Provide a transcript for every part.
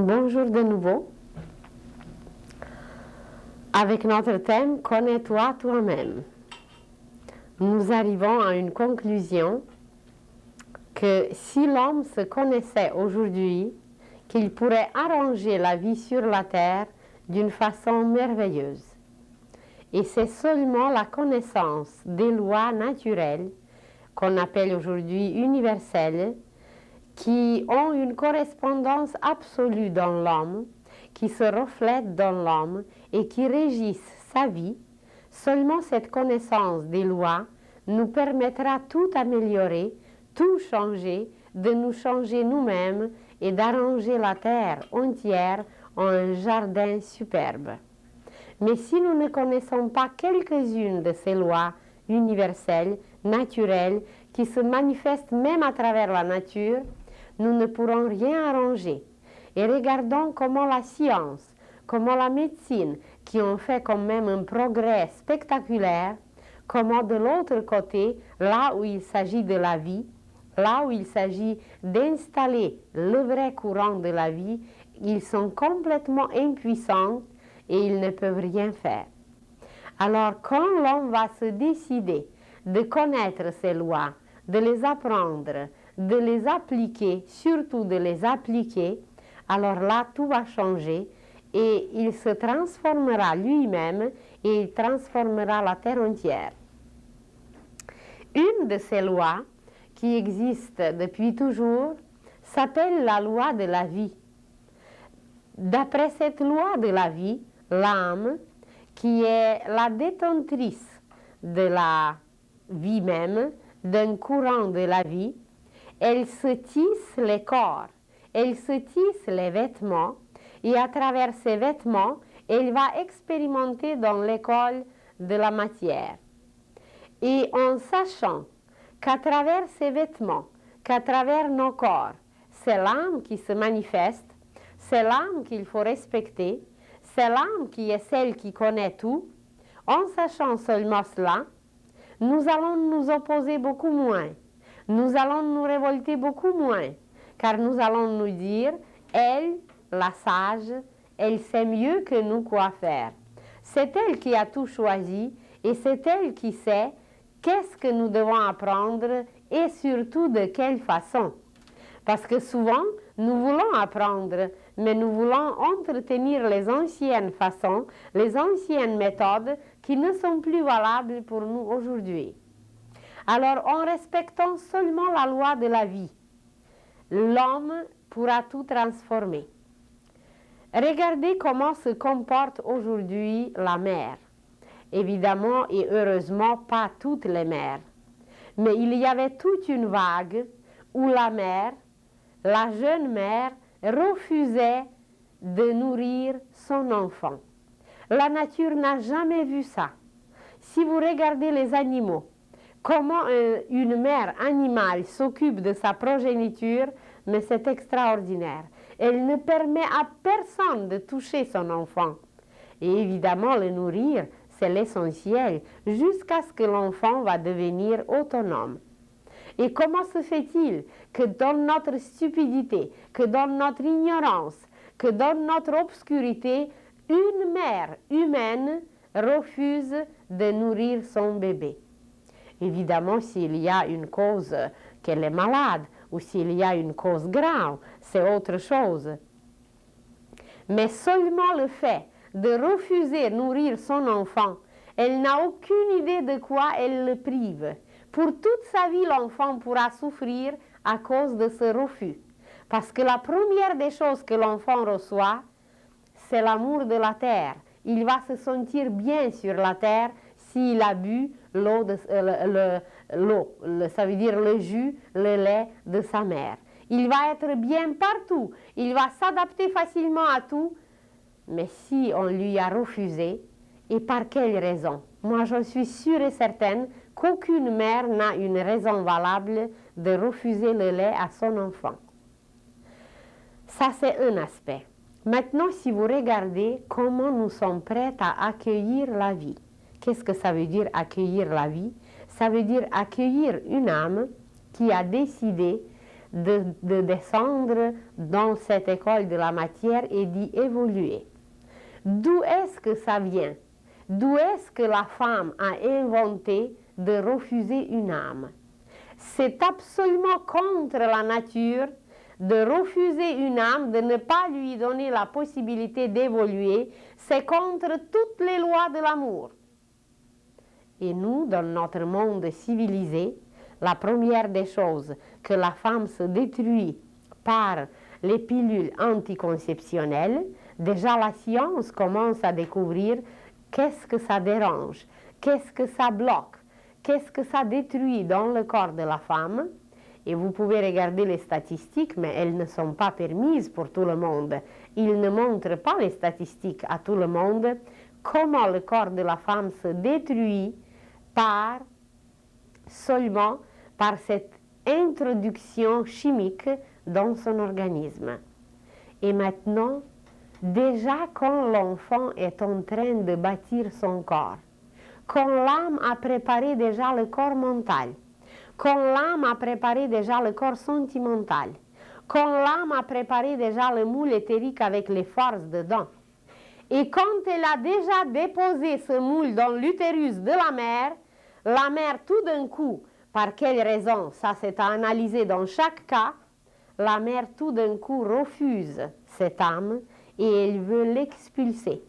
Bonjour de nouveau. Avec notre thème « Connais-toi toi-même », nous arrivons à une conclusion que si l'homme se connaissait aujourd'hui, qu'il pourrait arranger la vie sur la terre d'une façon merveilleuse. Et c'est seulement la connaissance des lois naturelles, qu'on appelle aujourd'hui universelles, qui ont une correspondance absolue dans l'homme, qui se reflètent dans l'homme et qui régissent sa vie. Seulement cette connaissance des lois nous permettra tout améliorer, tout changer, de nous changer nous-mêmes et d'arranger la terre entière en un jardin superbe. Mais si nous ne connaissons pas quelques-unes de ces lois universelles, naturelles, qui se manifestent même à travers la nature, nous ne pourrons rien arranger. Et regardons comment la science, comment la médecine, qui ont fait quand même un progrès spectaculaire, comment de l'autre côté, là où il s'agit de la vie, là où il s'agit d'installer le vrai courant de la vie, ils sont complètement impuissants et ils ne peuvent rien faire. Alors quand l'homme va se décider de connaître ces lois, de les apprendre, de les appliquer, surtout de les appliquer, alors là, tout va changer et il se transformera lui-même et il transformera la terre entière. Une de ces lois qui existe depuis toujours s'appelle la loi de la vie. D'après cette loi de la vie, l'âme, qui est la détentrice de la vie même, d'un courant de la vie, elle se tisse les corps, elle se tisse les vêtements, et à travers ces vêtements, elle va expérimenter dans l'école de la matière. Et en sachant qu'à travers ces vêtements, qu'à travers nos corps, c'est l'âme qui se manifeste, c'est l'âme qu'il faut respecter, c'est l'âme qui est celle qui connaît tout, en sachant seulement cela, nous allons nous opposer beaucoup moins. Nous allons nous révolter beaucoup moins, car nous allons nous dire, elle, la sage, elle sait mieux que nous quoi faire. C'est elle qui a tout choisi et c'est elle qui sait qu'est-ce que nous devons apprendre et surtout de quelle façon. Parce que souvent, nous voulons apprendre, mais nous voulons entretenir les anciennes façons, les anciennes méthodes qui ne sont plus valables pour nous aujourd'hui. Alors, en respectant seulement la loi de la vie, l'homme pourra tout transformer. Regardez comment se comporte aujourd'hui la mer. Évidemment et heureusement, pas toutes les mers. Mais il y avait toute une vague où la mère, la jeune mère, refusait de nourrir son enfant. La nature n'a jamais vu ça. Si vous regardez les animaux, comment une mère animale s'occupe de sa progéniture, mais c'est extraordinaire. Elle ne permet à personne de toucher son enfant. Et évidemment, le nourrir, c'est l'essentiel, jusqu'à ce que l'enfant va devenir autonome. Et comment se fait-il que dans notre stupidité, que dans notre ignorance, que dans notre obscurité, une mère humaine refuse de nourrir son bébé? Évidemment, s'il y a une cause qu'elle est malade ou s'il y a une cause grave, c'est autre chose. Mais seulement le fait de refuser de nourrir son enfant, elle n'a aucune idée de quoi elle le prive. Pour toute sa vie, l'enfant pourra souffrir à cause de ce refus. Parce que la première des choses que l'enfant reçoit, c'est l'amour de la terre. Il va se sentir bien sur la terre s'il a bu l'eau, ça veut dire le jus, le lait de sa mère. Il va être bien partout, il va s'adapter facilement à tout, mais si on lui a refusé, et par quelle raison? Moi, je suis sûre et certaine qu'aucune mère n'a une raison valable de refuser le lait à son enfant. Ça, c'est un aspect. Maintenant, si vous regardez comment nous sommes prêts à accueillir la vie. Qu'est-ce que ça veut dire accueillir la vie? Ça veut dire accueillir une âme qui a décidé de descendre dans cette école de la matière et d'y évoluer. D'où est-ce que ça vient? D'où est-ce que la femme a inventé de refuser une âme? C'est absolument contre la nature de refuser une âme, de ne pas lui donner la possibilité d'évoluer. C'est contre toutes les lois de l'amour. Et nous, dans notre monde civilisé, la première des choses que la femme se détruit par les pilules anticonceptionnelles, déjà la science commence à découvrir qu'est-ce que ça dérange, qu'est-ce que ça bloque, qu'est-ce que ça détruit dans le corps de la femme. Et vous pouvez regarder les statistiques, mais elles ne sont pas permises pour tout le monde. Ils ne montrent pas les statistiques à tout le monde, comment le corps de la femme se détruit seulement par cette introduction chimique dans son organisme. Et maintenant, déjà quand l'enfant est en train de bâtir son corps, quand l'âme a préparé déjà le corps mental, quand l'âme a préparé déjà le corps sentimental, quand l'âme a préparé déjà le moule éthérique avec les forces dedans, et quand elle a déjà déposé ce moule dans l'utérus de la mère tout d'un coup, par quelle raison, ça c'est à analyser dans chaque cas, la mère tout d'un coup refuse cette âme et elle veut l'expulser.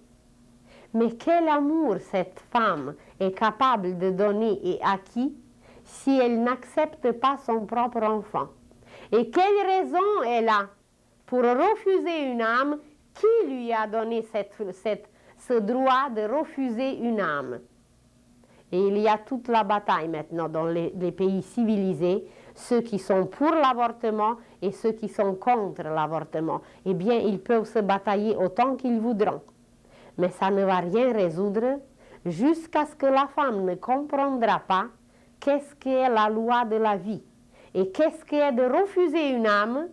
Mais quel amour cette femme est capable de donner et à qui si elle n'accepte pas son propre enfant? Et quelle raison elle a pour refuser une âme? Qui lui a donné ce droit de refuser une âme? Et il y a toute la bataille maintenant dans les pays civilisés, ceux qui sont pour l'avortement et ceux qui sont contre l'avortement. Eh bien, ils peuvent se batailler autant qu'ils voudront. Mais ça ne va rien résoudre jusqu'à ce que la femme ne comprendra pas qu'est-ce qu'est la loi de la vie et qu'est-ce qu'est de refuser une âme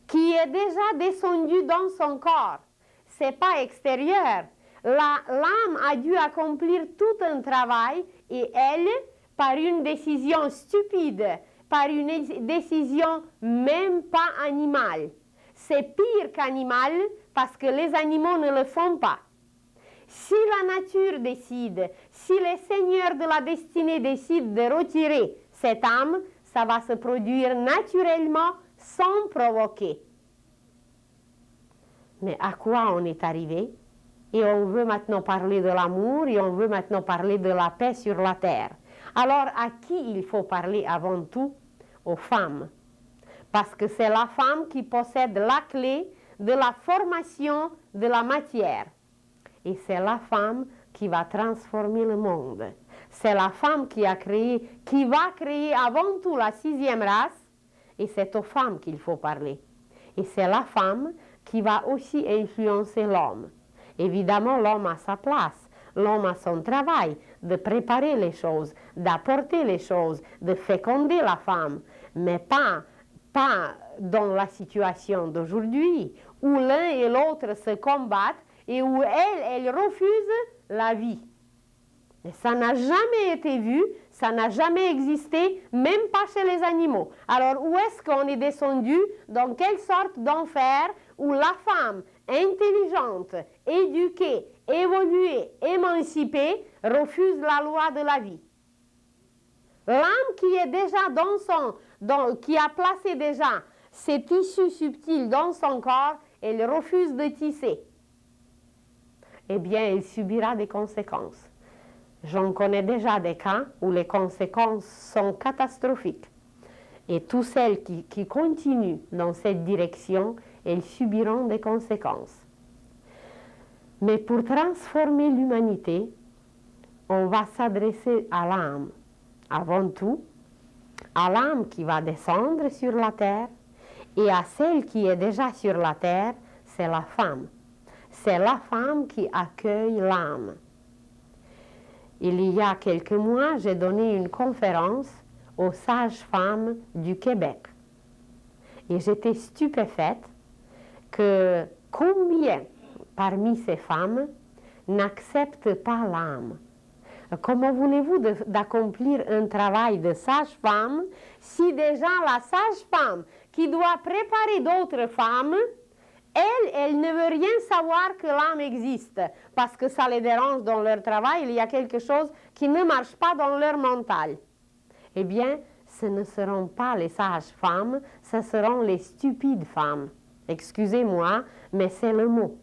qui est déjà descendue dans son corps. C'est pas extérieur. L'âme a dû accomplir tout un travail et elle, par une décision stupide, par une décision même pas animale. C'est pire qu'animal parce que les animaux ne le font pas. Si la nature décide, si les seigneurs de la destinée décident de retirer cette âme, ça va se produire naturellement sans provoquer. Mais à quoi on est arrivé? Et on veut maintenant parler de l'amour et on veut maintenant parler de la paix sur la terre. Alors à qui il faut parler avant tout? Aux femmes. Parce que c'est la femme qui possède la clé de la formation de la matière. Et c'est la femme qui va transformer le monde. C'est la femme qui va créer avant tout la 6e race. Et c'est aux femmes qu'il faut parler. Et c'est la femme qui va aussi influencer l'homme. Évidemment, l'homme a sa place, l'homme a son travail de préparer les choses, d'apporter les choses, de féconder la femme, mais pas dans la situation d'aujourd'hui où l'un et l'autre se combattent et où elle refuse la vie. Et ça n'a jamais été vu, ça n'a jamais existé, même pas chez les animaux. Alors où est-ce qu'on est descendu? Dans quelle sorte d'enfer où la femme intelligente, éduquée, évoluée, émancipée refuse la loi de la vie? L'âme qui est déjà qui a placé déjà ses tissus subtils dans son corps, elle refuse de tisser. Eh bien, elle subira des conséquences. J'en connais déjà des cas où les conséquences sont catastrophiques. Et toutes celles qui continuent dans cette direction, elles subiront des conséquences. Mais pour transformer l'humanité, on va s'adresser à l'âme. Avant tout, à l'âme qui va descendre sur la terre et à celle qui est déjà sur la terre, c'est la femme. C'est la femme qui accueille l'âme. Il y a quelques mois, j'ai donné une conférence aux sages-femmes du Québec. Et j'étais stupéfaite que combien parmi ces femmes n'acceptent pas l'âme. Comment voulez-vous d'accomplir un travail de sage-femme si déjà la sage-femme qui qui doit préparer d'autres femmes, elle ne veut rien savoir que l'âme existe, parce que ça les dérange dans leur travail, il y a quelque chose qui ne marche pas dans leur mental. Eh bien, ce ne seront pas les sages femmes, ce seront les stupides femmes. Excusez-moi, mais c'est le mot.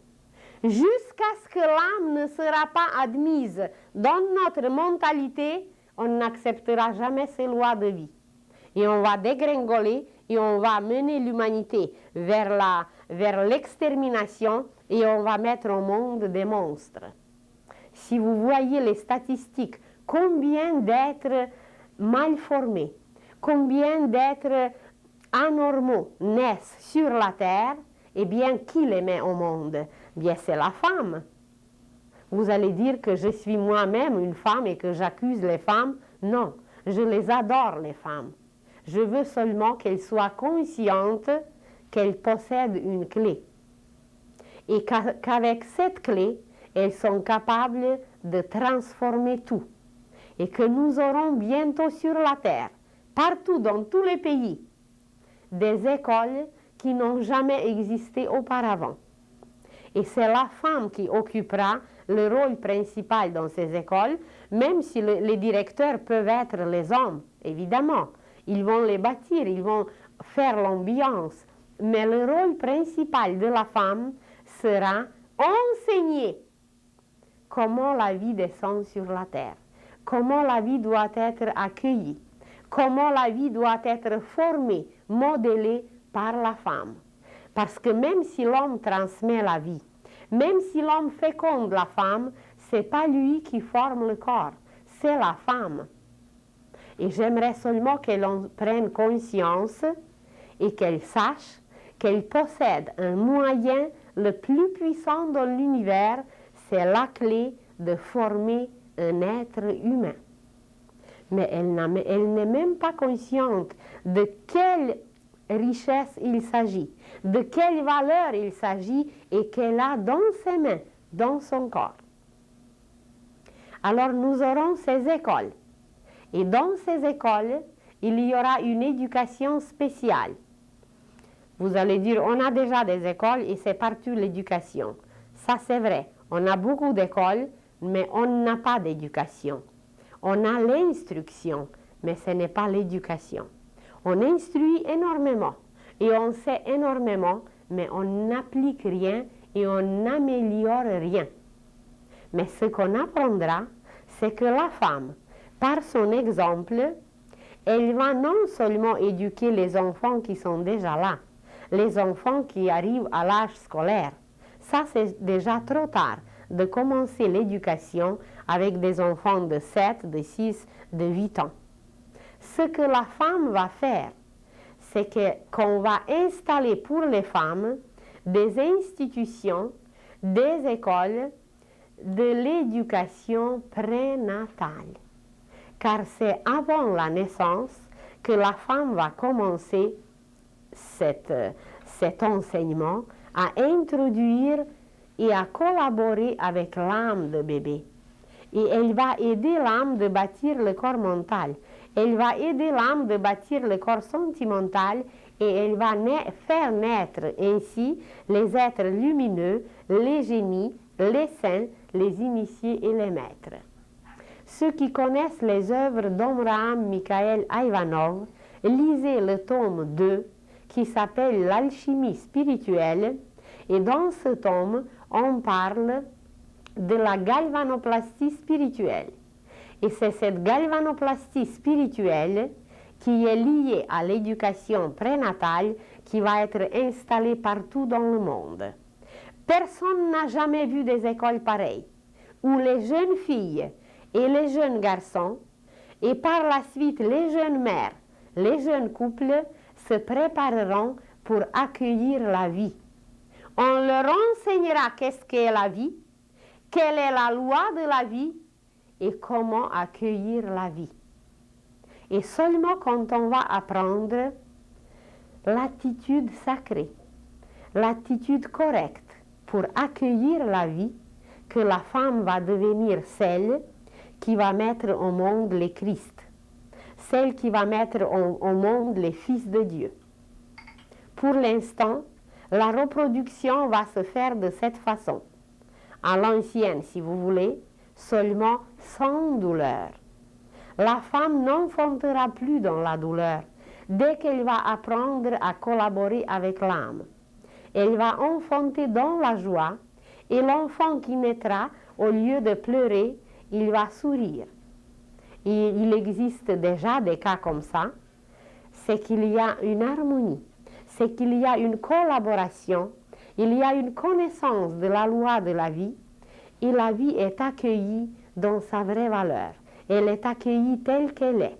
Jusqu'à ce que l'âme ne sera pas admise dans notre mentalité, on n'acceptera jamais ces lois de vie. Et on va dégringoler et on va mener l'humanité vers l'extermination et on va mettre au monde des monstres. Si vous voyez les statistiques, combien d'êtres mal formés, combien d'êtres anormaux naissent sur la terre, eh bien, qui les met au monde? Bien, c'est la femme. Vous allez dire que je suis moi-même une femme et que j'accuse les femmes. Non, je les adore, les femmes. Je veux seulement qu'elles soient conscientes qu'elles possèdent une clé. Et qu'avec cette clé, elles sont capables de transformer tout. Et que nous aurons bientôt sur la terre, partout dans tous les pays, des écoles qui n'ont jamais existé auparavant. Et c'est la femme qui occupera le rôle principal dans ces écoles, même si les directeurs peuvent être les hommes, évidemment. Ils vont les bâtir, ils vont faire l'ambiance. Mais le rôle principal de la femme sera enseigner comment la vie descend sur la terre, comment la vie doit être accueillie, comment la vie doit être formée, modélée par la femme. Parce que même si l'homme transmet la vie, même si l'homme féconde la femme, ce n'est pas lui qui forme le corps, c'est la femme. Et j'aimerais seulement qu'elle en prenne conscience et qu'elle sache qu'elle possède un moyen le plus puissant dans l'univers, c'est la clé de former un être humain. Mais elle n'est même pas consciente de quelle richesse il s'agit, de quelle valeur il s'agit et qu'elle a dans ses mains, dans son corps. Alors nous aurons ces écoles. Et dans ces écoles, il y aura une éducation spéciale. Vous allez dire, on a déjà des écoles et c'est partout l'éducation. Ça c'est vrai, on a beaucoup d'écoles, mais on n'a pas d'éducation. On a l'instruction, mais ce n'est pas l'éducation. On instruit énormément et on sait énormément, mais on n'applique rien et on n'améliore rien. Mais ce qu'on apprendra, c'est que la femme, par son exemple, elle va non seulement éduquer les enfants qui sont déjà là, les enfants qui arrivent à l'âge scolaire. Ça, c'est déjà trop tard de commencer l'éducation avec des enfants de 7, de 6, de 8 ans. Ce que la femme va faire, c'est qu'on va installer pour les femmes des institutions, des écoles de l'éducation prénatale. Car c'est avant la naissance que la femme va commencer cet enseignement à introduire et à collaborer avec l'âme de bébé. Et elle va aider l'âme de bâtir le corps mental. Elle va aider l'âme de bâtir le corps sentimental et elle va faire naître ainsi les êtres lumineux, les génies, les saints, les initiés et les maîtres. Ceux qui connaissent les œuvres d'Abraham Mikhaël Ivanov, lisez le tome 2 qui s'appelle L'alchimie spirituelle et dans ce tome, on parle de la galvanoplastie spirituelle. Et c'est cette galvanoplastie spirituelle qui est liée à l'éducation prénatale qui va être installée partout dans le monde. Personne n'a jamais vu des écoles pareilles, où les jeunes filles et les jeunes garçons, et par la suite les jeunes mères, les jeunes couples, se prépareront pour accueillir la vie. On leur enseignera qu'est-ce qu'est la vie, quelle est la loi de la vie et comment accueillir la vie. Et seulement quand on va apprendre l'attitude sacrée, l'attitude correcte pour accueillir la vie, que la femme va devenir celle qui va mettre au monde les Christ, celle qui va mettre au monde les fils de Dieu. Pour l'instant, la reproduction va se faire de cette façon. À l'ancienne, si vous voulez, seulement sans douleur. La femme n'enfantera plus dans la douleur dès qu'elle va apprendre à collaborer avec l'âme. Elle va enfanter dans la joie et l'enfant qui naîtra, au lieu de pleurer, il va sourire. Et il existe déjà des cas comme ça, c'est qu'il y a une harmonie, c'est qu'il y a une collaboration, il y a une connaissance de la loi de la vie et la vie est accueillie dans sa vraie valeur. Elle est accueillie telle qu'elle est.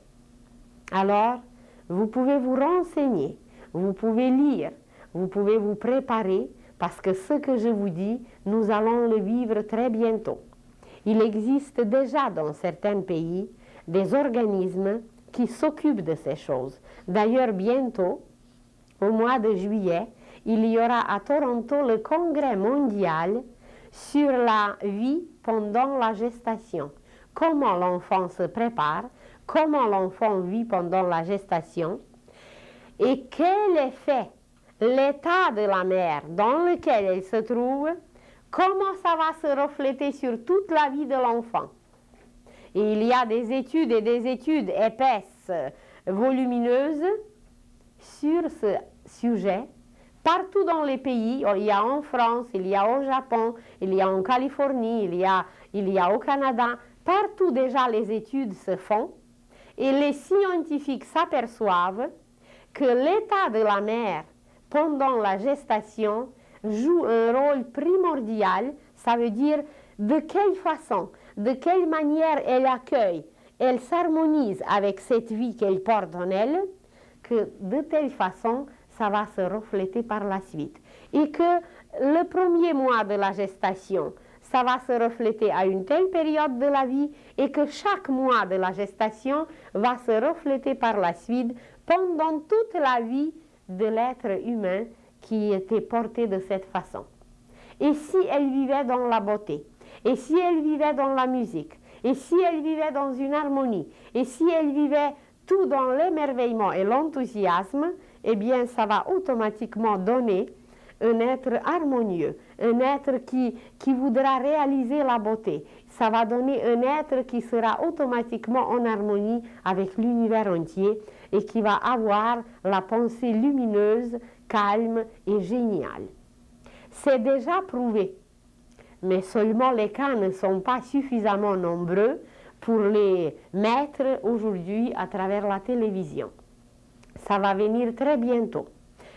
Alors, vous pouvez vous renseigner, vous pouvez lire, vous pouvez vous préparer parce que ce que je vous dis, nous allons le vivre très bientôt. Il existe déjà dans certains pays des organismes qui s'occupent de ces choses. D'ailleurs, bientôt, au mois de juillet, il y aura à Toronto le congrès mondial sur la vie pendant la gestation. Comment l'enfant se prépare, comment l'enfant vit pendant la gestation et quel effet l'état de la mère dans lequel elle se trouve, comment ça va se refléter sur toute la vie de l'enfant. Et il y a des études et des études épaisses, volumineuses sur ce sujet. Partout dans les pays, il y a en France, il y a au Japon, il y a en Californie, il y a au Canada. Partout déjà les études se font et les scientifiques s'aperçoivent que l'état de la mère pendant la gestation joue un rôle primordial, ça veut dire de quelle façon, de quelle manière elle accueille, elle s'harmonise avec cette vie qu'elle porte en elle, que de telle façon, ça va se refléter par la suite. Et que le premier mois de la gestation, ça va se refléter à une telle période de la vie et que chaque mois de la gestation va se refléter par la suite pendant toute la vie de l'être humain qui était porté de cette façon. Et si elle vivait dans la beauté, et si elle vivait dans la musique, et si elle vivait dans une harmonie, et si elle vivait tout dans l'émerveillement et l'enthousiasme, eh bien ça va automatiquement donner un être harmonieux, un être qui voudra réaliser la beauté. Ça va donner un être qui sera automatiquement en harmonie avec l'univers entier et qui va avoir la pensée lumineuse, calme et géniale. C'est déjà prouvé, mais seulement les cas ne sont pas suffisamment nombreux pour les mettre aujourd'hui à travers la télévision. Ça va venir très bientôt.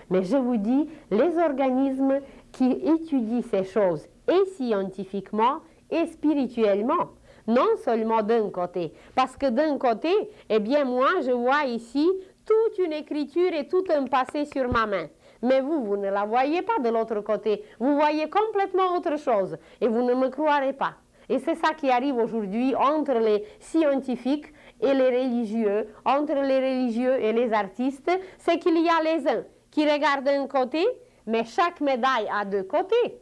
Mais je vous dis, les organismes qui étudient ces choses, et scientifiquement et spirituellement, non seulement d'un côté. Parce que d'un côté, eh bien moi, je vois ici toute une écriture et tout un passé sur ma main. Mais vous ne la voyez pas de l'autre côté. Vous voyez complètement autre chose. Et vous ne me croirez pas. Et c'est ça qui arrive aujourd'hui entre les scientifiques et les religieux, entre les religieux et les artistes, c'est qu'il y a les uns qui regardent d'un côté, mais chaque médaille a deux côtés.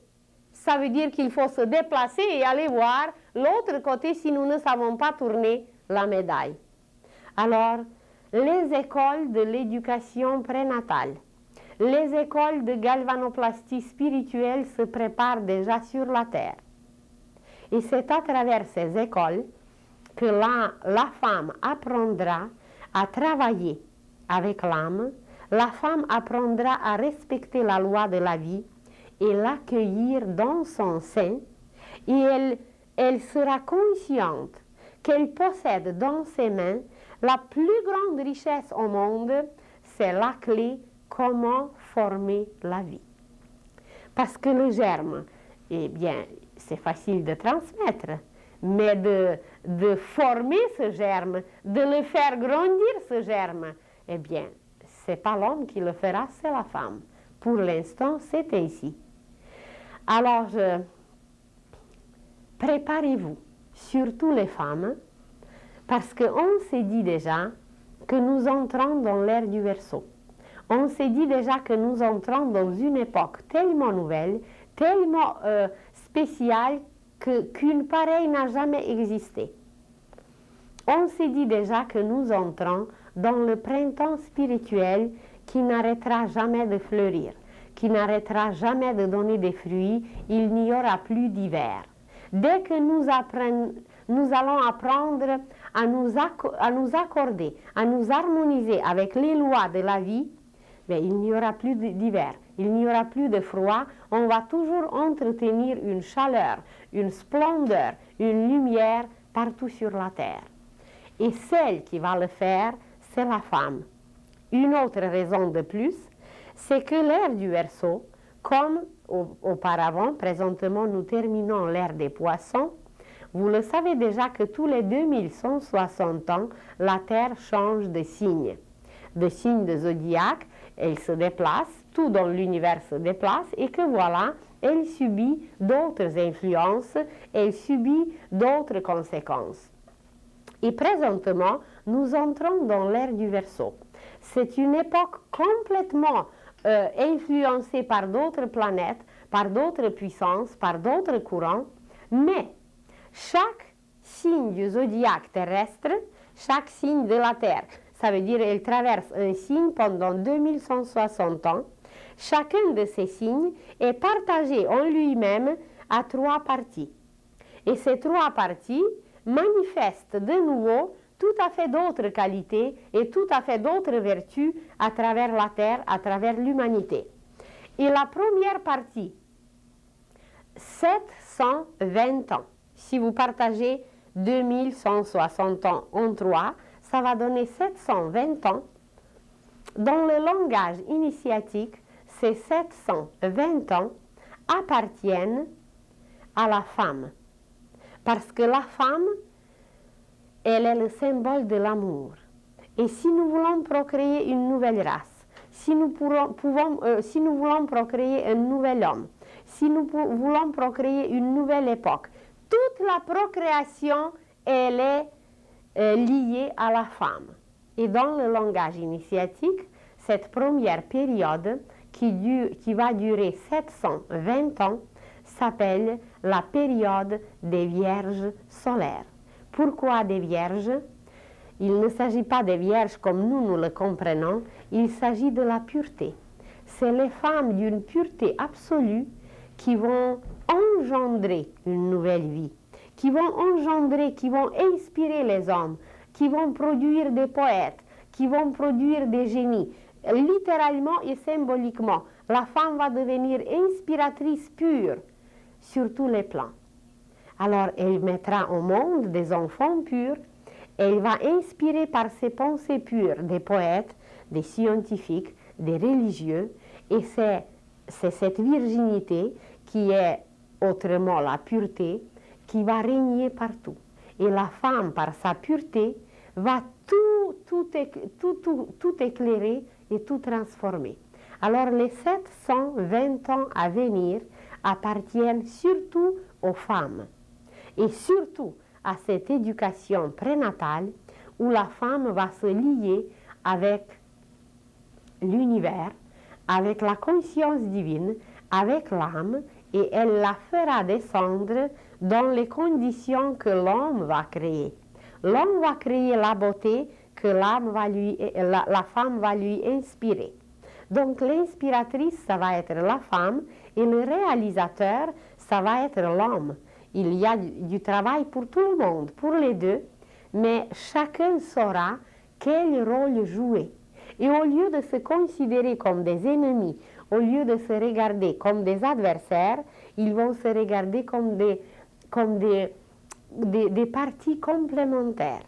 Ça veut dire qu'il faut se déplacer et aller voir l'autre côté si nous ne savons pas tourner la médaille. Alors, les écoles de l'éducation prénatale, les écoles de galvanoplastie spirituelle se préparent déjà sur la terre. Et c'est à travers ces écoles que la femme apprendra à travailler avec l'âme, la femme apprendra à respecter la loi de la vie et l'accueillir dans son sein, et elle sera consciente qu'elle possède dans ses mains la plus grande richesse au monde, c'est la clé comment former la vie. Parce que le germe, eh bien, c'est facile de transmettre, mais de former ce germe, de le faire grandir ce germe, eh bien, c'est pas l'homme qui le fera, c'est la femme. Pour l'instant, c'est ainsi. Alors, préparez-vous, surtout les femmes, parce qu'on s'est dit déjà que nous entrons dans l'ère du Verseau. On s'est dit déjà que nous entrons dans une époque tellement nouvelle, tellement spéciale, qu'une pareille n'a jamais existé. On s'est dit déjà que nous entrons dans le printemps spirituel qui n'arrêtera jamais de fleurir, qui n'arrêtera jamais de donner des fruits, il n'y aura plus d'hiver. Dès que nous allons apprendre à nous accorder, à nous harmoniser avec les lois de la vie, mais il n'y aura plus d'hiver, il n'y aura plus de froid, on va toujours entretenir une chaleur, une splendeur, une lumière partout sur la terre. Et celle qui va le faire, c'est la femme. Une autre raison de plus, c'est que l'ère du Verseau, comme auparavant, présentement nous terminons l'ère des Poissons, vous le savez déjà que tous les 2160 ans, la Terre change de signe de zodiaque, elle se déplace, tout dans l'univers se déplace et que voilà, elle subit d'autres influences, elle subit d'autres conséquences. Et présentement, nous entrons dans l'ère du Verseau. C'est une époque complètement influencée par d'autres planètes, par d'autres puissances, par d'autres courants, mais chaque signe du zodiaque terrestre, chaque signe de la Terre, ça veut dire qu'elle traverse un signe pendant 2160 ans. Chacun de ces signes est partagé en lui-même à 3 parties. Et ces 3 parties manifestent de nouveau tout à fait d'autres qualités et tout à fait d'autres vertus à travers la Terre, à travers l'humanité. Et la première partie, 720 ans. Si vous partagez 2160 ans en 3, ça va donner 720 ans. Dans le langage initiatique, ces 720 ans appartiennent à la femme. Parce que la femme, elle est le symbole de l'amour. Et si nous voulons procréer une nouvelle race, si nous voulons procréer un nouvel homme, si nous voulons procréer une nouvelle époque, toute la procréation, elle est liée à la femme. Et dans le langage initiatique, cette première période qui va durer 720 ans s'appelle la période des vierges solaires. Pourquoi des vierges? Il ne s'agit pas des vierges comme nous le comprenons, il s'agit de la pureté. C'est les femmes d'une pureté absolue qui vont engendrer une nouvelle vie, qui vont inspirer les hommes, qui vont produire des poètes, qui vont produire des génies. Littéralement et symboliquement, la femme va devenir inspiratrice pure sur tous les plans. Alors, elle mettra au monde des enfants purs, elle va inspirer par ses pensées pures des poètes, des scientifiques, des religieux, et c'est cette virginité qui est autrement la pureté, qui va régner partout. Et la femme, par sa pureté, va tout éclairer et tout transformer. Alors les 720 ans à venir appartiennent surtout aux femmes et surtout à cette éducation prénatale où la femme va se lier avec l'univers, avec la conscience divine, avec l'âme, et elle la fera descendre dans les conditions que l'homme va créer. L'homme va créer la beauté que la femme va lui inspirer. Donc l'inspiratrice, ça va être la femme, et le réalisateur, ça va être l'homme. Il y a du travail pour tout le monde, pour les deux, mais chacun saura quel rôle jouer. Et au lieu de se considérer comme des ennemis, au lieu de se regarder comme des adversaires, ils vont se regarder comme des parties complémentaires.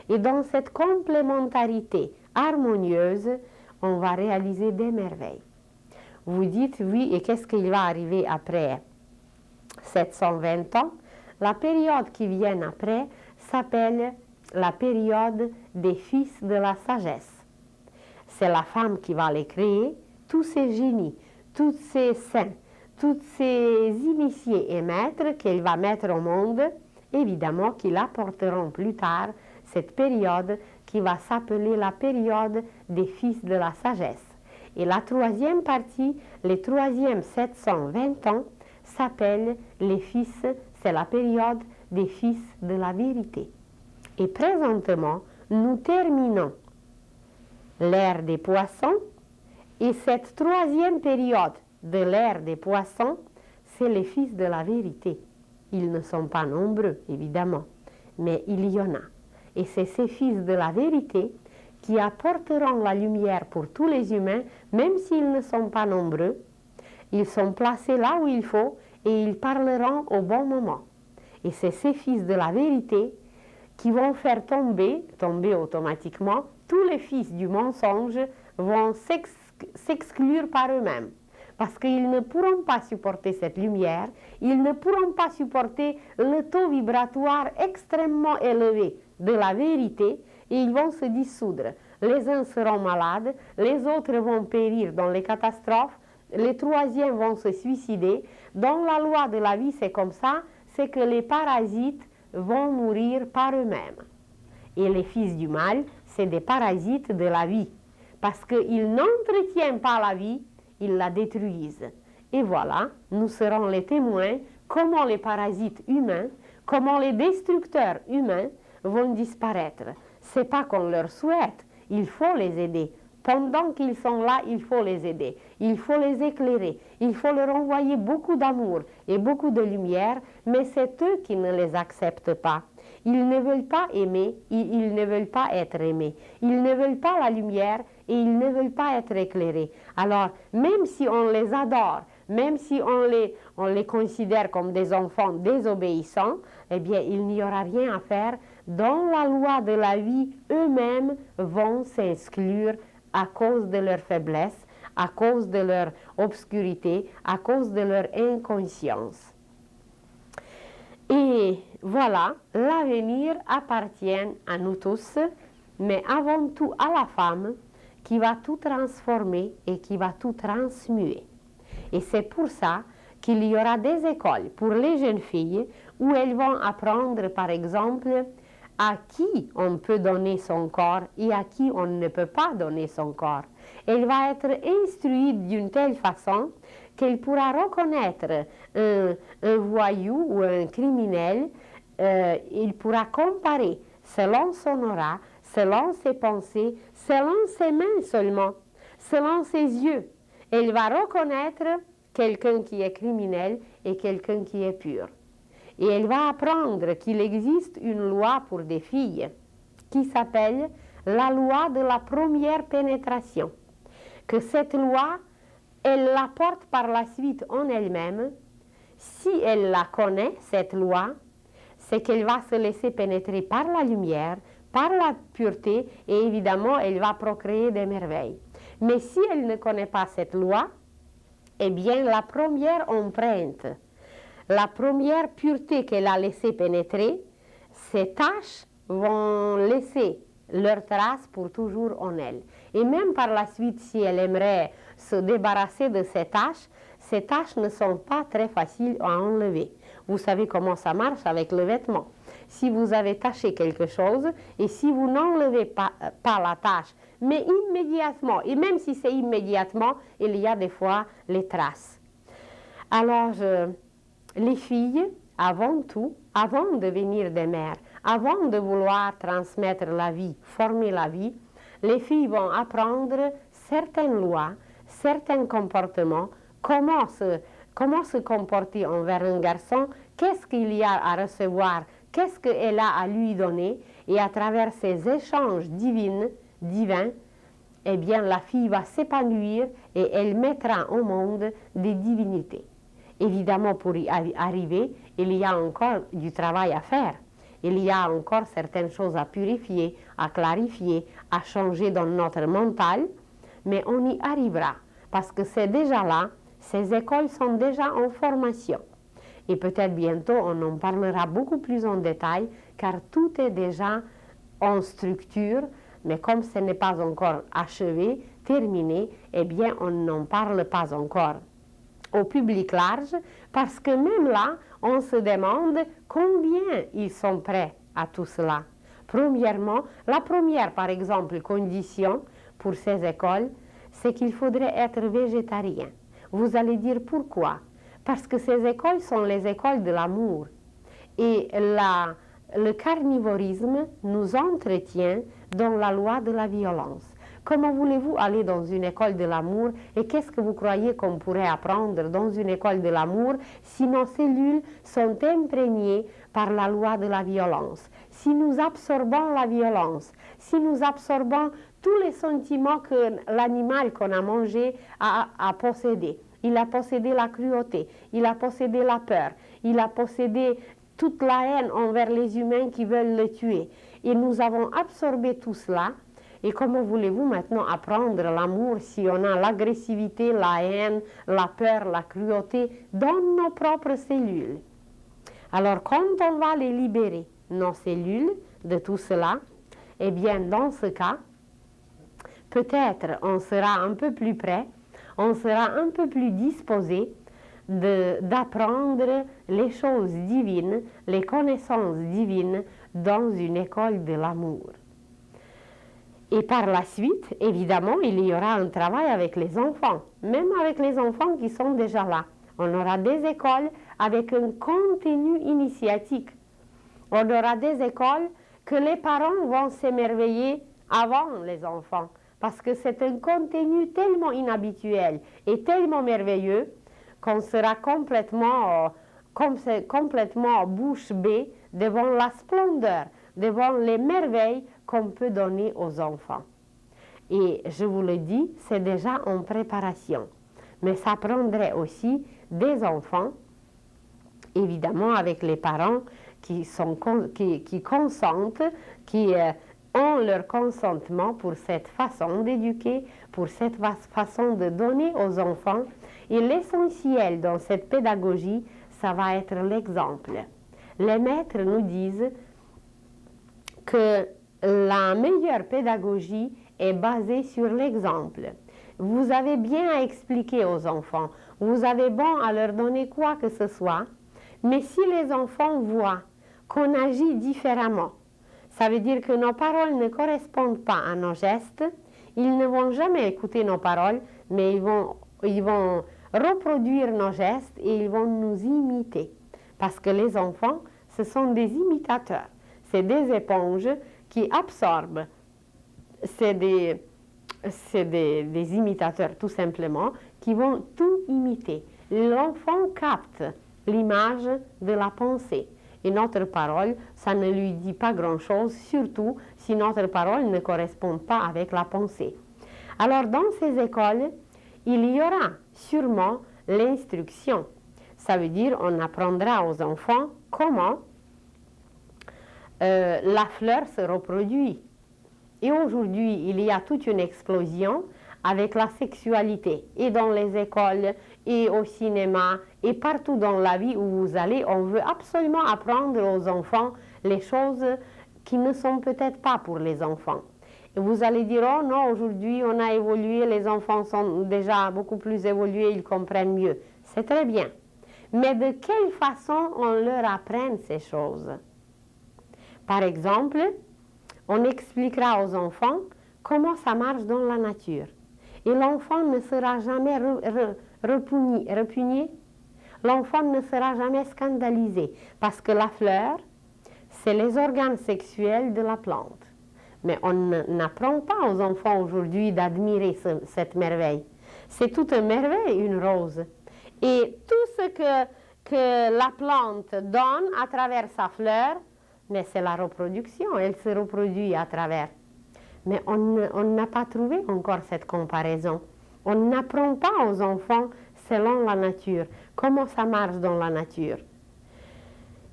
Et dans cette complémentarité harmonieuse, on va réaliser des merveilles. Vous dites, oui, et qu'est-ce qu'il va arriver après 720 ans? La période qui vient après s'appelle la période des fils de la sagesse. C'est la femme qui va les créer, tous ces génies, tous ces saints, tous ces initiés et maîtres qu'elle va mettre au monde, évidemment qu'ils apporteront plus tard cette période qui va s'appeler la période des fils de la sagesse. Et la troisième partie, les troisièmes 720 ans, s'appelle les fils, c'est la période des fils de la vérité. Et présentement, nous terminons l'ère des poissons Et cette troisième période de l'ère des poissons, c'est les fils de la vérité. Ils ne sont pas nombreux, évidemment, mais il y en a. Et c'est ces fils de la vérité qui apporteront la lumière pour tous les humains, même s'ils ne sont pas nombreux. Ils sont placés là où il faut et ils parleront au bon moment. Et c'est ces fils de la vérité qui vont faire tomber automatiquement, tous les fils du mensonge vont s'exclure par eux-mêmes. Parce qu'ils ne pourront pas supporter cette lumière, ils ne pourront pas supporter le taux vibratoire extrêmement élevé de la vérité et ils vont se dissoudre. Les uns seront malades, les autres vont périr dans les catastrophes, les troisièmes vont se suicider. Dans la loi de la vie, c'est comme ça, c'est que les parasites vont mourir par eux-mêmes. Et les fils du mal, c'est des parasites de la vie. Parce qu'ils n'entretiennent pas la vie, ils la détruisent. Et voilà, nous serons les témoins comment les parasites humains, comment les destructeurs humains vont disparaître. C'est pas qu'on leur souhaite, il faut les aider. Pendant qu'ils sont là, il faut les aider, il faut les éclairer, il faut leur envoyer beaucoup d'amour et beaucoup de lumière, mais c'est eux qui ne les acceptent pas. Ils ne veulent pas aimer, ils ne veulent pas être aimés, ils ne veulent pas la lumière et ils ne veulent pas être éclairés. Alors, même si on les adore, même si on les considère comme des enfants désobéissants, eh bien, il n'y aura rien à faire. Dans la loi de la vie, eux-mêmes vont s'exclure à cause de leur faiblesse, à cause de leur obscurité, à cause de leur inconscience. Et voilà, l'avenir appartient à nous tous, mais avant tout à la femme qui va tout transformer et qui va tout transmuer. Et c'est pour ça qu'il y aura des écoles pour les jeunes filles où elles vont apprendre, par exemple, à qui on peut donner son corps et à qui on ne peut pas donner son corps. Elle va être instruite d'une telle façon qu'elle pourra reconnaître un voyou ou un criminel. Il pourra comparer selon son aura, selon ses pensées, selon ses mains seulement, selon ses yeux. Elle va reconnaître quelqu'un qui est criminel et quelqu'un qui est pur. Et elle va apprendre qu'il existe une loi pour des filles qui s'appelle la loi de la première pénétration. Que cette loi, elle la porte par la suite en elle-même. Si elle la connaît, cette loi, c'est qu'elle va se laisser pénétrer par la lumière, par la pureté, et évidemment, elle va procréer des merveilles. Mais si elle ne connaît pas cette loi, eh bien, la première empreinte, la première pureté qu'elle a laissé pénétrer, ces taches vont laisser leurs traces pour toujours en elle. Et même par la suite, si elle aimerait se débarrasser de ces taches ne sont pas très faciles à enlever. Vous savez comment ça marche avec le vêtement. Si vous avez taché quelque chose et si vous n'enlevez pas la tache, mais immédiatement, et même si c'est immédiatement, il y a des fois les traces. Alors, les filles, avant tout, avant de devenir des mères, avant de vouloir transmettre la vie, former la vie, les filles vont apprendre certaines lois, certains comportements, comment se comporter envers un garçon, qu'est-ce qu'il y a à recevoir, qu'est-ce qu'elle a à lui donner, et à travers ces échanges divins, eh bien la fille va s'épanouir et elle mettra au monde des divinités. Évidemment, pour y arriver, il y a encore du travail à faire. Il y a encore certaines choses à purifier, à clarifier, à changer dans notre mental, mais on y arrivera parce que c'est déjà là, ces écoles sont déjà en formation. Et peut-être bientôt, on en parlera beaucoup plus en détail, car tout est déjà en structure, mais comme ce n'est pas encore achevé, terminé, eh bien, on n'en parle pas encore au public large, parce que même là, on se demande combien ils sont prêts à tout cela. Premièrement, la première, par exemple, condition pour ces écoles, c'est qu'il faudrait être végétarien. Vous allez dire pourquoi? Parce que ces écoles sont les écoles de l'amour. Et le carnivorisme nous entretient dans la loi de la violence. Comment voulez-vous aller dans une école de l'amour et qu'est-ce que vous croyez qu'on pourrait apprendre dans une école de l'amour si nos cellules sont imprégnées par la loi de la violence? Si nous absorbons la violence, si nous absorbons tous les sentiments que l'animal qu'on a mangé a possédé. Il a possédé la cruauté, il a possédé la peur, il a possédé toute la haine envers les humains qui veulent le tuer. Et nous avons absorbé tout cela. Et comment voulez-vous maintenant apprendre l'amour si on a l'agressivité, la haine, la peur, la cruauté dans nos propres cellules? Alors quand on va les libérer, nos cellules, de tout cela, eh bien dans ce cas, peut-être on sera un peu plus près, on sera un peu plus disposé d'apprendre les choses divines, les connaissances divines dans une école de l'amour. Et par la suite, évidemment, il y aura un travail avec les enfants, même avec les enfants qui sont déjà là. On aura des écoles avec un contenu initiatique. On aura des écoles que les parents vont s'émerveiller avant les enfants, parce que c'est un contenu tellement inhabituel et tellement merveilleux qu'on sera complètement bouche bée devant la splendeur, devant les merveilles qu'on peut donner aux enfants. Et je vous le dis, c'est déjà en préparation. Mais ça prendrait aussi des enfants, évidemment avec les parents qui consentent, qui ont leur consentement pour cette façon d'éduquer, pour cette façon de donner aux enfants. Et l'essentiel dans cette pédagogie, ça va être l'exemple. Les maîtres nous disent que la meilleure pédagogie est basée sur l'exemple. Vous avez bien à expliquer aux enfants, vous avez bon à leur donner quoi que ce soit, mais si les enfants voient qu'on agit différemment, ça veut dire que nos paroles ne correspondent pas à nos gestes, ils ne vont jamais écouter nos paroles, mais ils vont reproduire nos gestes et ils vont nous imiter. Parce que les enfants, ce sont des imitateurs. C'est des éponges qui absorbent. C'est des imitateurs tout simplement qui vont tout imiter. L'enfant capte l'image de la pensée. Et notre parole, ça ne lui dit pas grand-chose, surtout si notre parole ne correspond pas avec la pensée. Alors dans ces écoles, il y aura sûrement l'instruction. Ça veut dire on apprendra aux enfants comment la fleur se reproduit. Et aujourd'hui, il y a toute une explosion avec la sexualité. Et dans les écoles, et au cinéma, et partout dans la vie où vous allez, on veut absolument apprendre aux enfants les choses qui ne sont peut-être pas pour les enfants. Et vous allez dire, oh non, aujourd'hui on a évolué, les enfants sont déjà beaucoup plus évolués, ils comprennent mieux. C'est très bien. Mais de quelle façon on leur apprend ces choses? Par exemple, on expliquera aux enfants comment ça marche dans la nature. Et l'enfant ne sera jamais repugné. L'enfant ne sera jamais scandalisé. Parce que la fleur, c'est les organes sexuels de la plante. Mais on n'apprend pas aux enfants aujourd'hui d'admirer cette merveille. C'est toute une merveille, une rose. Et tout ce que la plante donne à travers sa fleur, mais c'est la reproduction, elle se reproduit à travers. Mais on n'a pas trouvé encore cette comparaison. On n'apprend pas aux enfants selon la nature, comment ça marche dans la nature.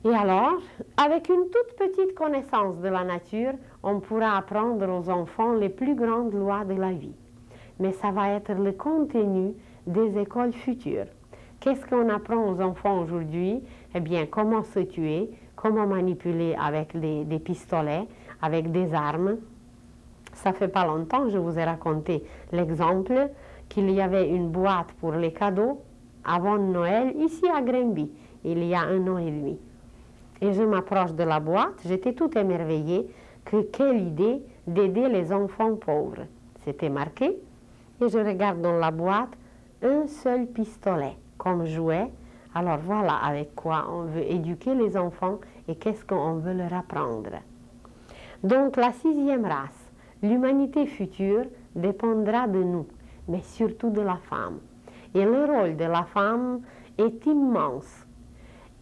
Et alors, avec une toute petite connaissance de la nature, on pourra apprendre aux enfants les plus grandes lois de la vie. Mais ça va être le contenu des écoles futures. Qu'est-ce qu'on apprend aux enfants aujourd'hui? Eh bien, comment se tuer, comment manipuler avec des pistolets, avec des armes. Ça fait pas longtemps, je vous ai raconté l'exemple qu'il y avait une boîte pour les cadeaux avant Noël ici à Grimby, il y a 1 an et demi. Et je m'approche de la boîte, j'étais tout émerveillée que quelle idée d'aider les enfants pauvres. C'était marqué et je regarde dans la boîte un seul pistolet comme jouet. Alors voilà avec quoi on veut éduquer les enfants et qu'est-ce qu'on veut leur apprendre. Donc la 6e race, L'humanité future dépendra de nous, mais surtout de la femme. Et le rôle de la femme est immense.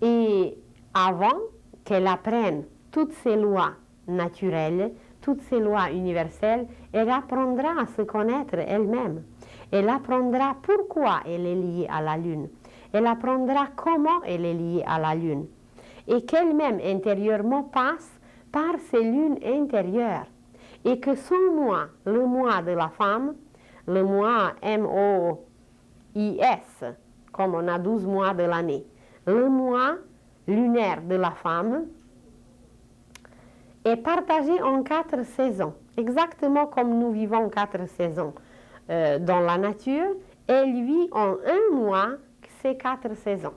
Et avant qu'elle apprenne toutes ces lois naturelles, toutes ces lois universelles, elle apprendra à se connaître elle-même. Elle apprendra pourquoi elle est liée à la Lune. Elle apprendra comment elle est liée à la Lune. Et qu'elle-même intérieurement passe par ses lunes intérieures. Et que son mois, le mois de la femme, le mois MOIS, comme on a 12 mois de l'année, le mois lunaire de la femme est partagé en 4 saisons, exactement comme nous vivons 4 saisons dans la nature. Elle vit en un mois ces 4 saisons.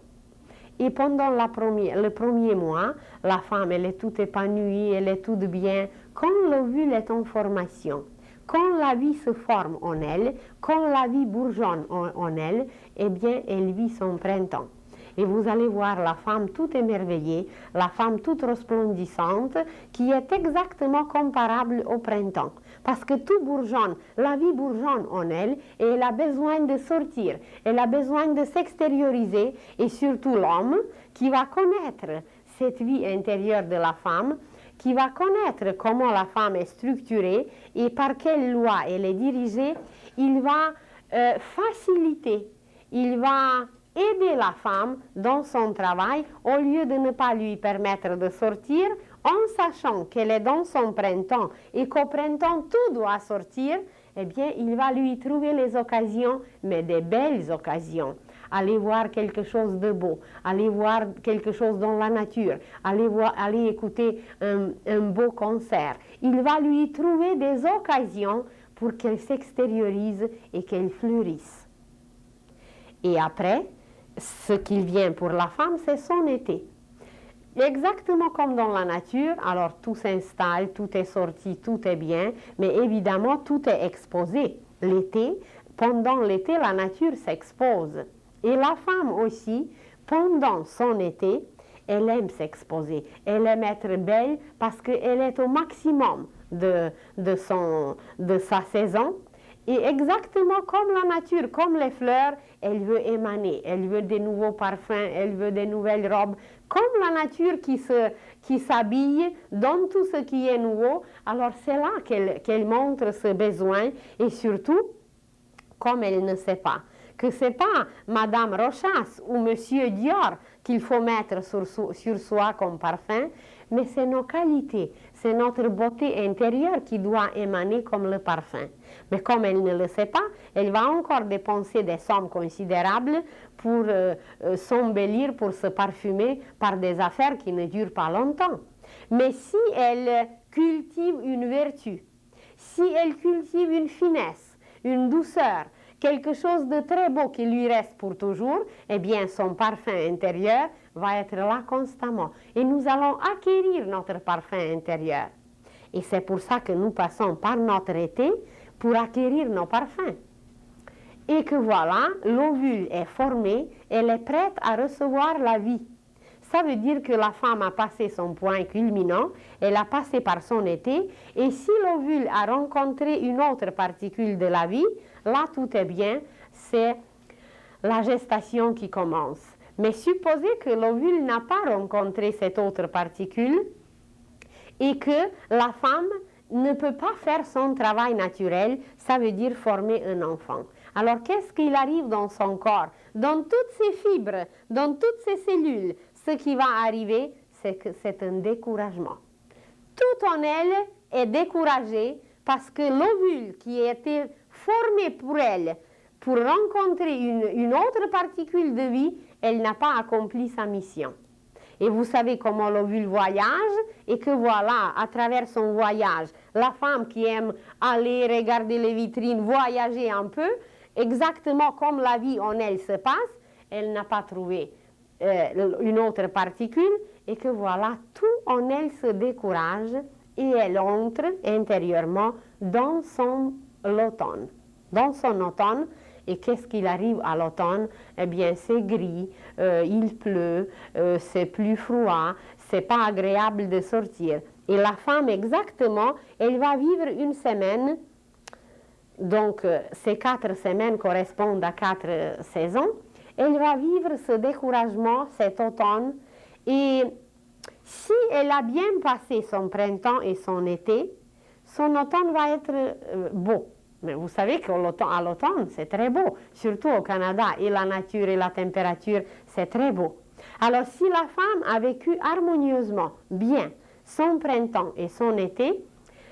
Et pendant le premier mois, la femme, elle est toute épanouie, elle est toute bien. Quand l'ovule est en formation, quand la vie se forme en elle, quand la vie bourgeonne en elle, eh bien, elle vit son printemps. Et vous allez voir la femme toute émerveillée, la femme toute resplendissante, qui est exactement comparable au printemps. Parce que tout bourgeonne, la vie bourgeonne en elle, et elle a besoin de sortir, elle a besoin de s'extérioriser, et surtout l'homme qui va connaître cette vie intérieure de la femme, qui va connaître comment la femme est structurée et par quelle loi elle est dirigée, il va faciliter, il va aider la femme dans son travail au lieu de ne pas lui permettre de sortir en sachant qu'elle est dans son printemps et qu'au printemps tout doit sortir. Eh bien, il va lui trouver les occasions, mais des belles occasions. Aller voir quelque chose de beau, aller voir quelque chose dans la nature, aller écouter un beau concert. Il va lui trouver des occasions pour qu'elle s'extériorise et qu'elle fleurisse. Et après, ce qu'il vient pour la femme, c'est son été. Exactement comme dans la nature, alors tout s'installe, tout est sorti, tout est bien, mais évidemment tout est exposé. L'été, pendant l'été, la nature s'expose. Et la femme aussi, pendant son été, elle aime s'exposer, elle aime être belle parce qu'elle est au maximum de sa saison. Et exactement comme la nature, comme les fleurs, elle veut émaner, elle veut des nouveaux parfums, elle veut des nouvelles robes. Comme la nature qui s'habille dans tout ce qui est nouveau, alors c'est là qu'elle montre ce besoin et surtout, comme elle ne sait pas, que ce n'est pas Madame Rochas ou Monsieur Dior qu'il faut mettre sur soi comme parfum, mais c'est nos qualités, c'est notre beauté intérieure qui doit émaner comme le parfum. Mais comme elle ne le sait pas, elle va encore dépenser des sommes considérables pour s'embellir, pour se parfumer par des affaires qui ne durent pas longtemps. Mais si elle cultive une vertu, si elle cultive une finesse, une douceur, quelque chose de très beau qui lui reste pour toujours, eh bien son parfum intérieur va être là constamment. Et nous allons acquérir notre parfum intérieur. Et c'est pour ça que nous passons par notre été pour acquérir nos parfums. Et que voilà, l'ovule est formé, elle est prête à recevoir la vie. Ça veut dire que la femme a passé son point culminant, elle a passé par son été, et si l'ovule a rencontré une autre particule de la vie, là tout est bien, c'est la gestation qui commence. Mais supposez que l'ovule n'a pas rencontré cette autre particule et que la femme ne peut pas faire son travail naturel, ça veut dire former un enfant. Alors qu'est-ce qu'il arrive dans son corps, dans toutes ses fibres, dans toutes ses cellules? Ce qui va arriver, c'est que c'est un découragement. Tout en elle est découragé parce que l'ovule qui a été formé pour elle, pour rencontrer une autre particule de vie, elle n'a pas accompli sa mission. Et vous savez comment l'ovule voyage et que voilà, à travers son voyage, la femme qui aime aller regarder les vitrines, voyager un peu, exactement comme la vie en elle se passe, elle n'a pas trouvé une autre particule et que voilà, tout en elle se décourage et elle entre intérieurement dans son automne. Dans son automne, et qu'est-ce qu'il arrive à l'automne? Eh bien, c'est gris, il pleut, c'est plus froid, c'est pas agréable de sortir. Et la femme, exactement, elle va vivre une semaine. Donc, ces 4 semaines correspondent à 4 saisons. Elle va vivre ce découragement cet automne. Et si elle a bien passé son printemps et son été, son automne va être beau. Mais vous savez qu'à l'automne, c'est très beau, surtout au Canada, et la nature et la température, c'est très beau. Alors, si la femme a vécu harmonieusement, bien, son printemps et son été,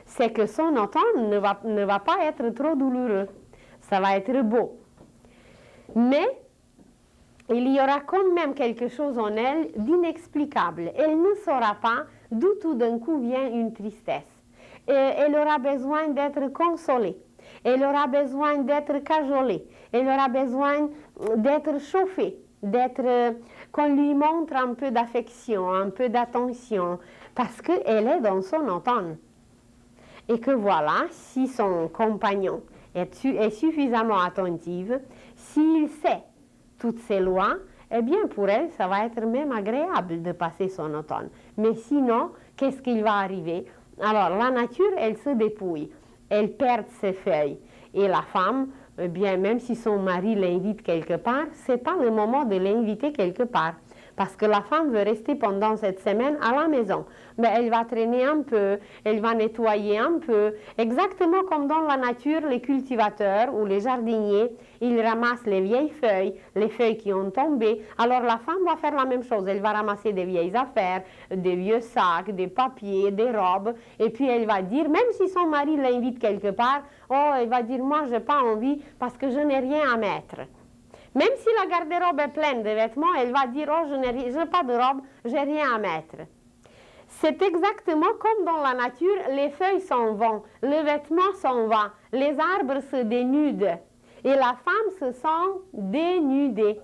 c'est que son automne ne va pas être trop douloureux. Ça va être beau. Mais il y aura quand même quelque chose en elle d'inexplicable. Elle ne saura pas d'où tout d'un coup vient une tristesse. Et elle aura besoin d'être consolée. Elle aura besoin d'être cajolée. Elle aura besoin d'être chauffée, qu'on lui montre un peu d'affection, un peu d'attention, parce qu'elle est dans son automne. Et que voilà, si son compagnon est suffisamment attentif, s'il sait toutes ces lois, eh bien pour elle, ça va être même agréable de passer son automne. Mais sinon, qu'est-ce qu'il va arriver? Alors, la nature, elle se dépouille, elle perd ses feuilles. Et la femme, eh bien, même si son mari l'invite quelque part, ce n'est pas le moment de l'inviter quelque part. Parce que la femme veut rester pendant cette semaine à la maison. Mais elle va traîner un peu, elle va nettoyer un peu. Exactement comme dans la nature, les cultivateurs ou les jardiniers, ils ramassent les vieilles feuilles, les feuilles qui ont tombé. Alors la femme va faire la même chose. Elle va ramasser des vieilles affaires, des vieux sacs, des papiers, des robes. Et puis elle va dire, même si son mari l'invite quelque part, oh, elle va dire, moi, je n'ai pas envie parce que je n'ai rien à mettre. Même si la garde-robe est pleine de vêtements, elle va dire, oh, je n'ai pas de robe, j'ai rien à mettre. C'est exactement comme dans la nature, les feuilles s'en vont, le vêtement s'en va, les arbres se dénudent et la femme se sent dénudée.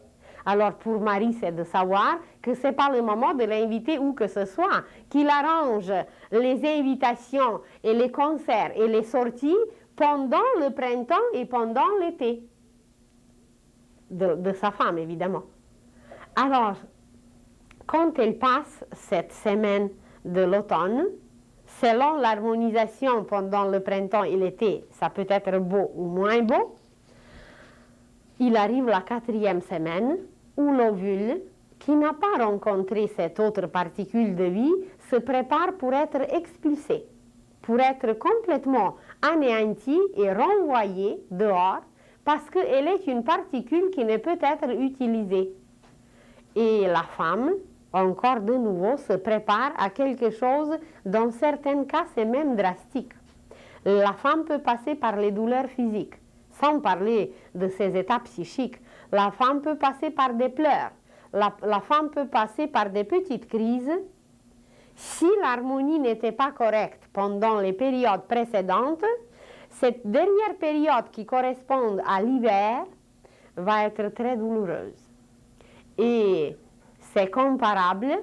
Alors pour Marie, c'est de savoir que ce n'est pas le moment de l'inviter où que ce soit, qu'il arrange les invitations et les concerts et les sorties pendant le printemps et pendant l'été. De sa femme, évidemment. Alors, quand elle passe cette semaine de l'automne, selon l'harmonisation pendant le printemps et l'été, ça peut être beau ou moins beau, il arrive la 4e semaine où l'ovule, qui n'a pas rencontré cette autre particule de vie, se prépare pour être expulsé, pour être complètement anéanti et renvoyé dehors, parce qu'elle est une particule qui ne peut être utilisée. Et la femme, encore de nouveau, se prépare à quelque chose, dans certains cas, c'est même drastique. La femme peut passer par les douleurs physiques, sans parler de ses états psychiques. La femme peut passer par des pleurs. La femme peut passer par des petites crises. Si l'harmonie n'était pas correcte pendant les périodes précédentes, cette dernière période qui correspond à l'hiver va être très douloureuse. Et c'est comparable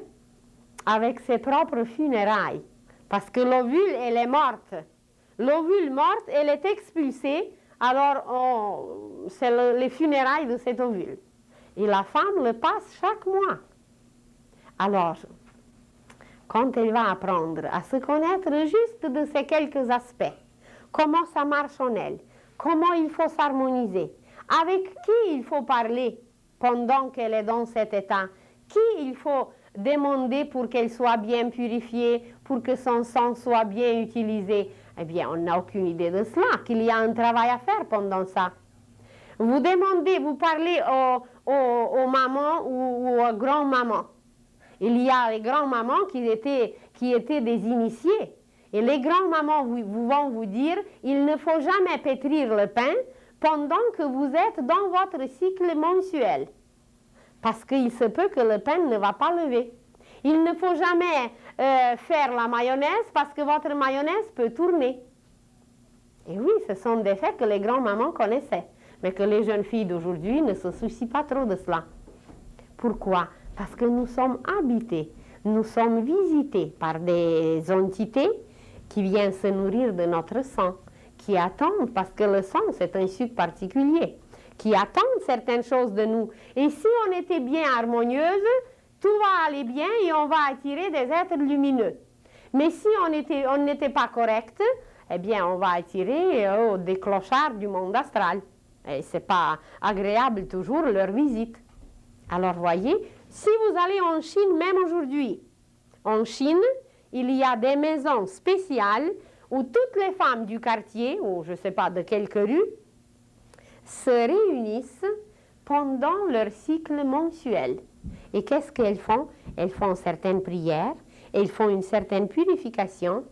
avec ses propres funérailles. Parce que l'ovule, elle est morte. L'ovule morte, elle est expulsée, alors c'est les funérailles de cet ovule. Et la femme le passe chaque mois. Alors, quand elle va apprendre à se connaître juste de ces quelques aspects, comment ça marche en elle, comment il faut s'harmoniser, avec qui il faut parler pendant qu'elle est dans cet état, qui il faut demander pour qu'elle soit bien purifiée, pour que son sang soit bien utilisé. Eh bien, on n'a aucune idée de cela, qu'il y a un travail à faire pendant ça. Vous demandez, vous parlez aux mamans ou aux grands-mamans. Il y a les grands-mamans qui étaient des initiés. Et les grands-mamans vont vous dire, il ne faut jamais pétrir le pain pendant que vous êtes dans votre cycle mensuel. Parce qu'il se peut que le pain ne va pas lever. Il ne faut jamais faire la mayonnaise parce que votre mayonnaise peut tourner. Et oui, ce sont des faits que les grands-mamans connaissaient, mais que les jeunes filles d'aujourd'hui ne se soucient pas trop de cela. Pourquoi? Parce que nous sommes habités, nous sommes visités par des entités qui viennent se nourrir de notre sang, qui attendent, parce que le sang c'est un sucre particulier, qui attendent certaines choses de nous. Et si on était bien harmonieuse, tout va aller bien et on va attirer des êtres lumineux. Mais si on n'était pas correct, eh bien, on va attirer des clochards du monde astral. Et ce n'est pas agréable toujours leur visite. Alors, voyez, si vous allez en Chine, même aujourd'hui, en Chine, il y a des maisons spéciales où toutes les femmes du quartier, ou je ne sais pas de quelques rues, se réunissent pendant leur cycle mensuel. Et qu'est-ce qu'elles font? Elles font certaines prières, elles font une certaine purification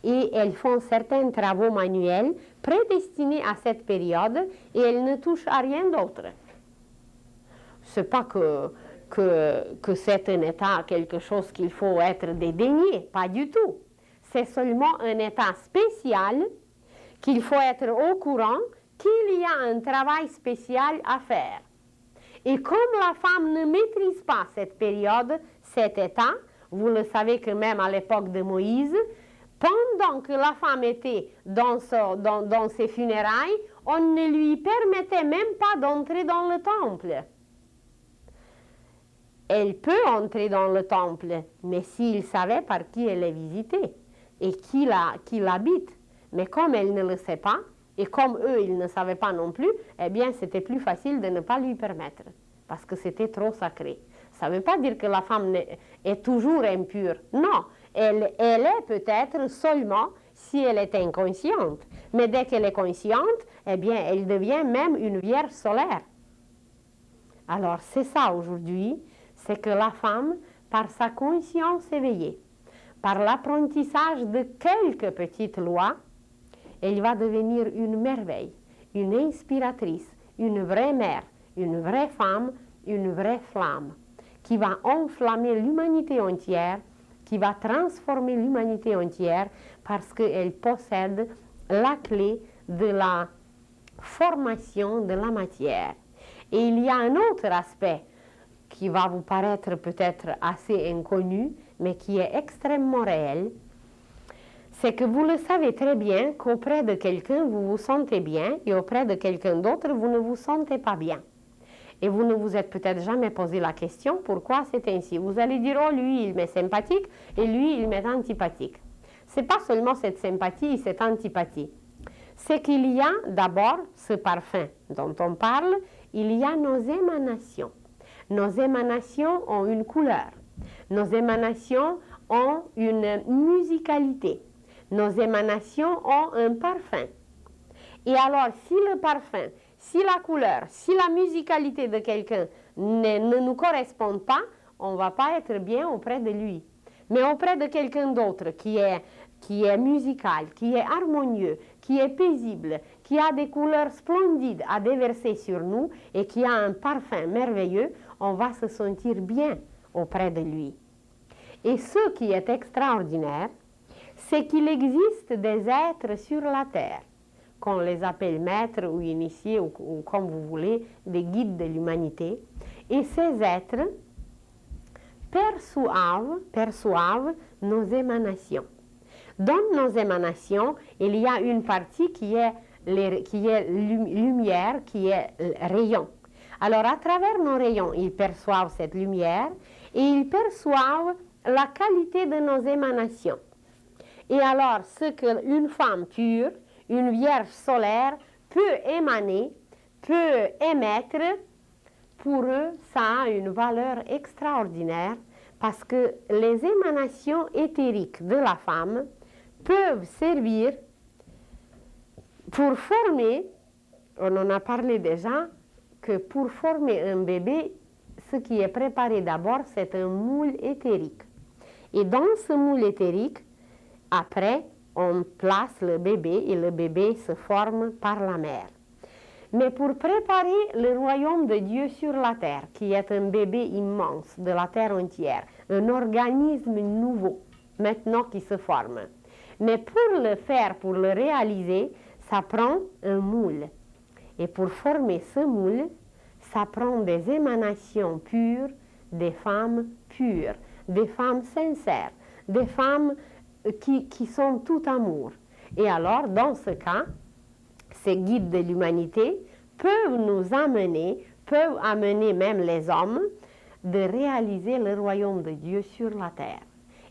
et elles font certains travaux manuels prédestinés à cette période et elles ne touchent à rien d'autre. Ce n'est pas que c'est un état, quelque chose qu'il faut être dédaigné, pas du tout. C'est seulement un état spécial qu'il faut être au courant qu'il y a un travail spécial à faire. Et comme la femme ne maîtrise pas cette période, cet état, vous le savez que même à l'époque de Moïse, pendant que la femme était dans ses funérailles, on ne lui permettait même pas d'entrer dans le temple. Elle peut entrer dans le temple, mais s'il savait par qui elle est visitée et qui l'habite. Mais comme elle ne le sait pas, et comme eux, ils ne savaient pas non plus, eh bien, c'était plus facile de ne pas lui permettre, parce que c'était trop sacré. Ça ne veut pas dire que la femme est toujours impure. Non, elle est peut-être seulement si elle est inconsciente. Mais dès qu'elle est consciente, eh bien, elle devient même une vierge solaire. Alors, c'est ça aujourd'hui, c'est que la femme, par sa conscience éveillée, par l'apprentissage de quelques petites lois, elle va devenir une merveille, une inspiratrice, une vraie mère, une vraie femme, une vraie flamme, qui va enflammer l'humanité entière, qui va transformer l'humanité entière parce qu'elle possède la clé de la formation de la matière. Et il y a un autre aspect qui va vous paraître peut-être assez inconnu, mais qui est extrêmement réel, c'est que vous le savez très bien qu'auprès de quelqu'un, vous vous sentez bien et auprès de quelqu'un d'autre, vous ne vous sentez pas bien. Et vous ne vous êtes peut-être jamais posé la question pourquoi c'est ainsi. Vous allez dire, oh, lui, il m'est sympathique et lui, il m'est antipathique. Ce n'est pas seulement cette sympathie et cette antipathie. C'est qu'il y a d'abord ce parfum dont on parle, il y a nos émanations. Nos émanations ont une couleur. Nos émanations ont une musicalité. Nos émanations ont un parfum. Et alors, si le parfum, si la couleur, si la musicalité de quelqu'un ne nous correspond pas, on ne va pas être bien auprès de lui. Mais auprès de quelqu'un d'autre qui est musical, qui est harmonieux, qui est paisible, qui a des couleurs splendides à déverser sur nous et qui a un parfum merveilleux, on va se sentir bien auprès de lui. Et ce qui est extraordinaire, c'est qu'il existe des êtres sur la terre, qu'on les appelle maîtres ou initiés ou comme vous voulez, des guides de l'humanité. Et ces êtres perçoivent nos émanations. Dans nos émanations, il y a une partie qui est lumière, qui est rayon. Alors, à travers nos rayons, ils perçoivent cette lumière et ils perçoivent la qualité de nos émanations. Et alors, ce qu'une femme pure, une vierge solaire, peut émaner, peut émettre, pour eux, ça a une valeur extraordinaire parce que les émanations éthériques de la femme peuvent servir pour former, on en a parlé déjà, que pour former un bébé, ce qui est préparé d'abord, c'est un moule éthérique. Et dans ce moule éthérique, après, on place le bébé et le bébé se forme par la mère. Mais pour préparer le royaume de Dieu sur la terre, qui est un bébé immense de la terre entière, un organisme nouveau, maintenant qui se forme. Mais pour le faire, pour le réaliser, ça prend un moule. Et pour former ce moule, ça prend des émanations pures, des femmes pures, des femmes sincères, des femmes qui sont tout amour. Et alors, dans ce cas, ces guides de l'humanité peuvent nous amener, peuvent amener même les hommes, de réaliser le royaume de Dieu sur la terre.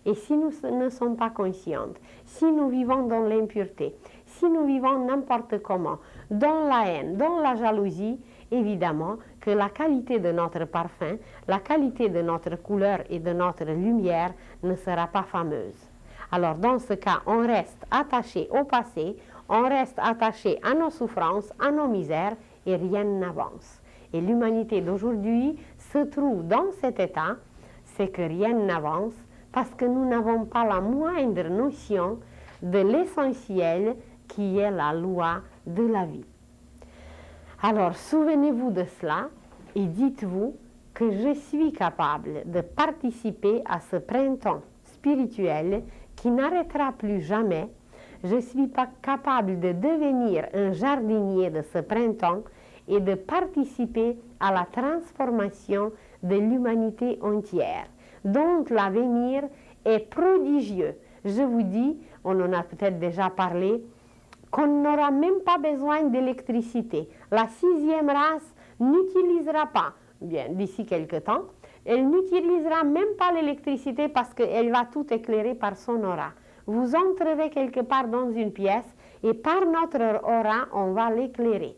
Et si nous ne sommes pas conscientes, si nous vivons dans l'impureté, si nous vivons n'importe comment, dans la haine, dans la jalousie, évidemment que la qualité de notre parfum, la qualité de notre couleur et de notre lumière ne sera pas fameuse. Alors dans ce cas, on reste attaché au passé, on reste attaché à nos souffrances, à nos misères et rien n'avance. Et l'humanité d'aujourd'hui se trouve dans cet état, c'est que rien n'avance parce que nous n'avons pas la moindre notion de l'essentiel qui est la loi de la vie. Alors souvenez-vous de cela et dites-vous que je suis capable de participer à ce printemps spirituel qui n'arrêtera plus jamais. Je suis pas capable de devenir un jardinier de ce printemps et de participer à la transformation de l'humanité entière. Donc l'avenir est prodigieux. Je vous dis, on en a peut-être déjà parlé, qu'on n'aura même pas besoin d'électricité. La 6e race n'utilisera pas, bien d'ici quelque temps, elle n'utilisera même pas l'électricité parce qu'elle va tout éclairer par son aura. Vous entrerez quelque part dans une pièce et par notre aura, on va l'éclairer.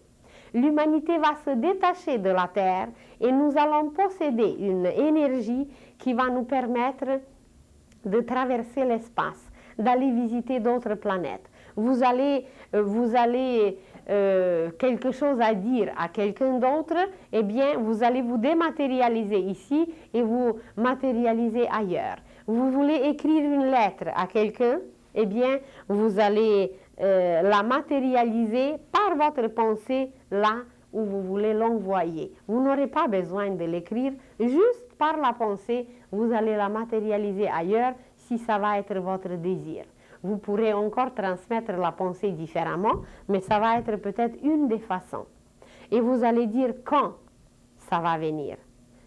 L'humanité va se détacher de la Terre et nous allons posséder une énergie qui va nous permettre de traverser l'espace, d'aller visiter d'autres planètes. Vous allez quelque chose à dire à quelqu'un d'autre, eh bien, vous allez vous dématérialiser ici et vous matérialiser ailleurs. Vous voulez écrire une lettre à quelqu'un, eh bien, vous allez la matérialiser par votre pensée là où vous voulez l'envoyer. Vous n'aurez pas besoin de l'écrire, juste par la pensée, vous allez la matérialiser ailleurs si ça va être votre désir. Vous pourrez encore transmettre la pensée différemment, mais ça va être peut-être une des façons. Et vous allez dire quand ça va venir.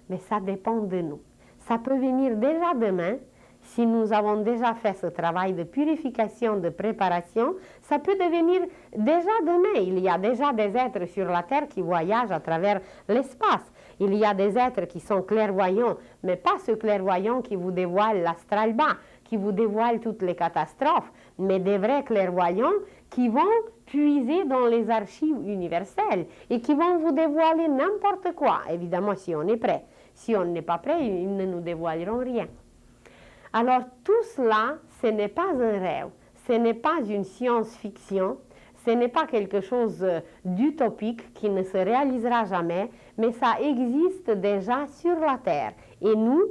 Mais ça dépend de nous. Ça peut venir déjà demain, si nous avons déjà fait ce travail de purification, de préparation, ça peut devenir déjà demain. Il y a déjà des êtres sur la Terre qui voyagent à travers l'espace. Il y a des êtres qui sont clairvoyants, mais pas ce clairvoyant qui vous dévoile l'astral bas, qui vous dévoile toutes les catastrophes, mais des vrais clairvoyants qui vont puiser dans les archives universelles et qui vont vous dévoiler n'importe quoi, évidemment si on est prêt. Si on n'est pas prêt, ils ne nous dévoileront rien. Alors tout cela, ce n'est pas un rêve, ce n'est pas une science-fiction, ce n'est pas quelque chose d'utopique qui ne se réalisera jamais, mais ça existe déjà sur la Terre. Et nous,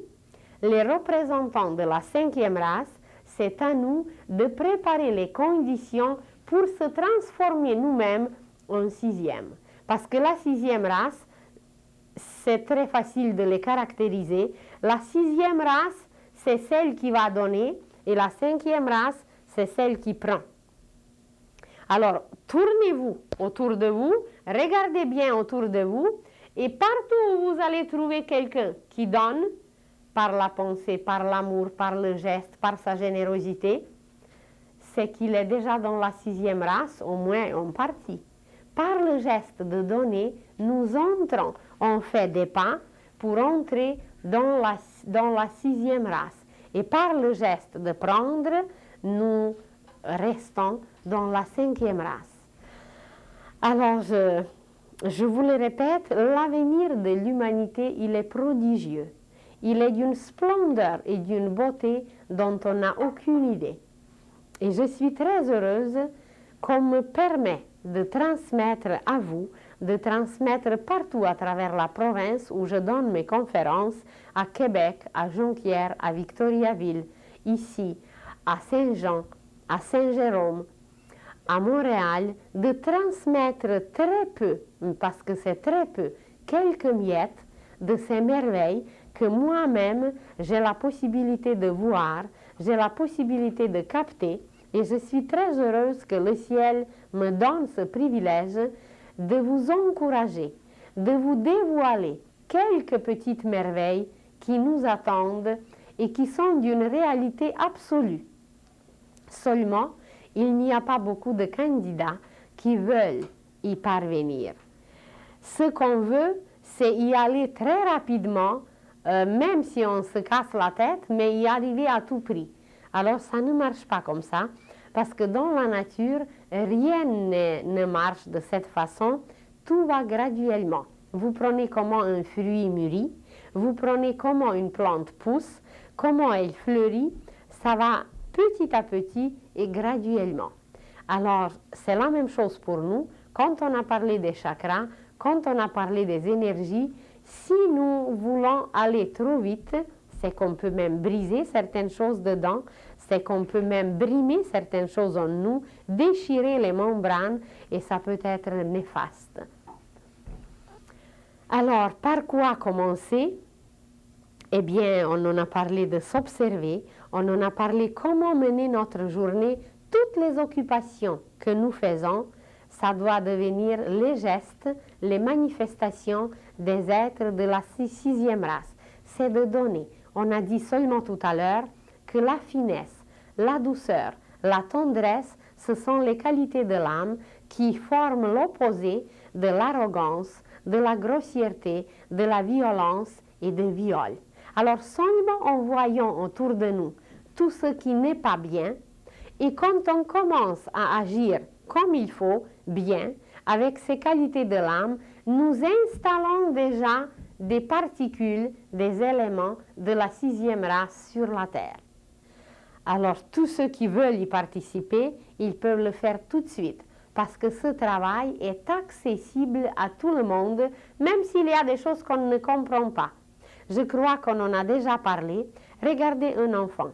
les représentants de la 5e race, c'est à nous de préparer les conditions pour se transformer nous-mêmes en 6e. Parce que la 6e race, c'est très facile de les caractériser. La 6e race, c'est celle qui va donner, et la 5e race, c'est celle qui prend. Alors, tournez-vous autour de vous, regardez bien autour de vous, et partout où vous allez trouver quelqu'un qui donne, par la pensée, par l'amour, par le geste, par sa générosité, c'est qu'il est déjà dans la 6e race, au moins en partie. Par le geste de donner, nous entrons, on fait des pas pour entrer dans la 6e race. Et par le geste de prendre, nous restons dans la 5e race. Alors, je vous le répète, l'avenir de l'humanité, il est prodigieux. Il est d'une splendeur et d'une beauté dont on n'a aucune idée. Et je suis très heureuse qu'on me permet de transmettre à vous, de transmettre partout à travers la province où je donne mes conférences, à Québec, à Jonquière, à Victoriaville, ici, à Saint-Jean, à Saint-Jérôme, à Montréal, de transmettre très peu, parce que c'est très peu, quelques miettes de ces merveilles que moi-même j'ai la possibilité de voir, j'ai la possibilité de capter, et je suis très heureuse que le ciel me donne ce privilège de vous encourager, de vous dévoiler quelques petites merveilles qui nous attendent et qui sont d'une réalité absolue. Seulement, il n'y a pas beaucoup de candidats qui veulent y parvenir. Ce qu'on veut, c'est y aller très rapidement, même si on se casse la tête, mais y arriver à tout prix. Alors, ça ne marche pas comme ça, parce que dans la nature, rien ne marche de cette façon. Tout va graduellement. Vous prenez comment un fruit mûrit, vous prenez comment une plante pousse, comment elle fleurit, ça va petit à petit et graduellement. Alors, c'est la même chose pour nous. Quand on a parlé des chakras, quand on a parlé des énergies, si nous voulons aller trop vite, c'est qu'on peut même briser certaines choses dedans, c'est qu'on peut même brimer certaines choses en nous, déchirer les membranes et ça peut être néfaste. Alors, par quoi commencer? Eh bien, on en a parlé de s'observer, on en a parlé comment mener notre journée, toutes les occupations que nous faisons, ça doit devenir les gestes, les manifestations des êtres de la sixième race. C'est de donner. On a dit seulement tout à l'heure que la finesse, la douceur, la tendresse, ce sont les qualités de l'âme qui forment l'opposé de l'arrogance, de la grossièreté, de la violence et du viol. Alors seulement en voyant autour de nous tout ce qui n'est pas bien, et quand on commence à agir comme il faut, bien, avec ces qualités de l'âme, nous installons déjà des particules, des éléments de la sixième race sur la Terre. Alors tous ceux qui veulent y participer, ils peuvent le faire tout de suite, parce que ce travail est accessible à tout le monde, même s'il y a des choses qu'on ne comprend pas. Je crois qu'on en a déjà parlé. Regardez un enfant,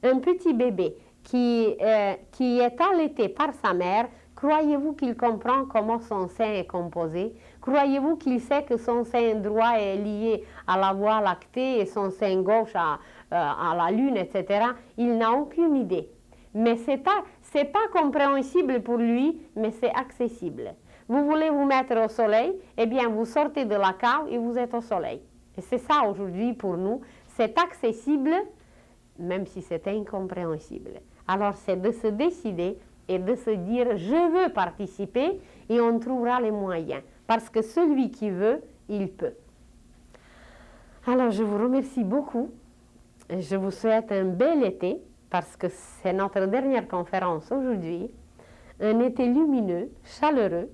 un petit bébé qui est allaité par sa mère. Croyez-vous qu'il comprend comment son sein est composé? Croyez-vous qu'il sait que son sein droit est lié à la voie lactée et son sein gauche à la lune, etc. Il n'a aucune idée. Mais c'est pas compréhensible pour lui, mais c'est accessible. Vous voulez vous mettre au soleil? Eh bien, vous sortez de la cave et vous êtes au soleil. Et c'est ça aujourd'hui pour nous. C'est accessible, même si c'est incompréhensible. Alors, c'est de se décider et de se dire « je veux participer » et on trouvera les moyens. Parce que celui qui veut, il peut. Alors, je vous remercie beaucoup. Je vous souhaite un bel été, parce que c'est notre dernière conférence aujourd'hui. Un été lumineux, chaleureux,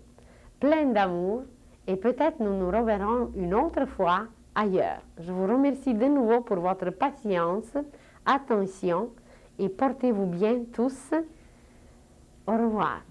plein d'amour, et peut-être nous nous reverrons une autre fois ailleurs. Je vous remercie de nouveau pour votre patience, attention, et portez-vous bien tous. Au revoir.